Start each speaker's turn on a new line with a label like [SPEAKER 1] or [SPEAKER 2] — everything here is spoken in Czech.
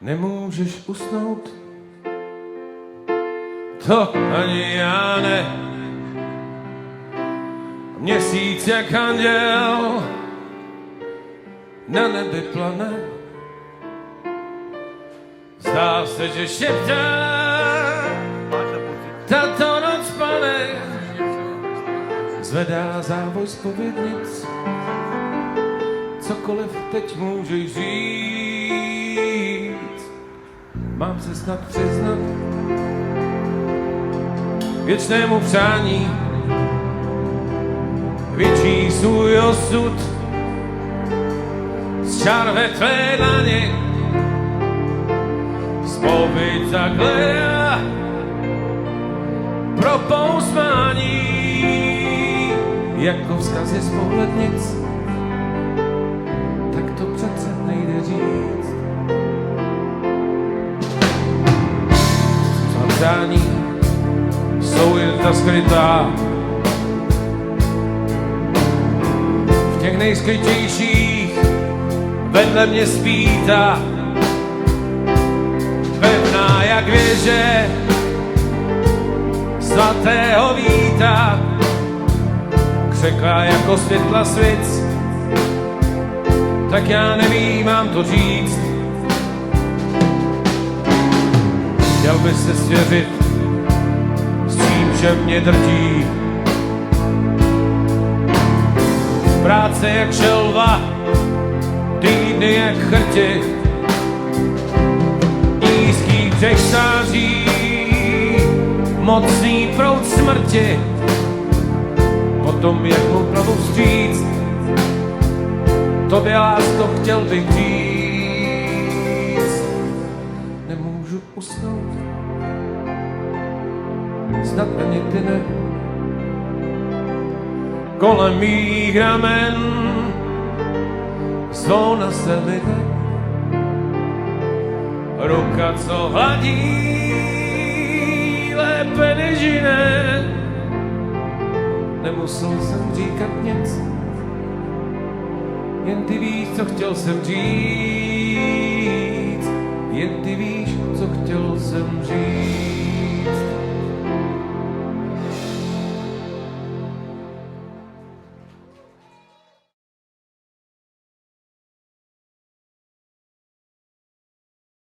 [SPEAKER 1] Nemůžeš usnout, to ani já ne. Měsíc jak anděl na nebi plane. Zdá se, že šeptá, tato noc pane. Zvedá závoj zpovědnic, cokoliv teď můžeš říct. Mám se snad přiznat věčnému přání, větší svůj osud z čar ve tvé dlaně. Zpověď takhle pro pousmání, jako vzkazy z pohlednic, tak to přece nejde říct. Přání jsou jen ta skrytá, v těch nejskrytějších vedle mě spí ta pevná jak věže zlatého víta, křeklá jako světla svic, tak já nevím, mám to říct. Chtěl by se svěřit s tím, že mě drtí práce jak šelva, týdny jak chrti, nízký břeh stáří, mocný proud smrti. Potom jak mu pravu vstříc, tobě lásko chtěl bych říct. Nemůžu usnout, snad ani ty ne. Kolem mých ramen zvona se lide, ruka, co hladí lépe než jiné. Nemusel jsem říkat nic, jen ty víš, co chtěl jsem říct. Jen ty víš, co chtěl jsem říct.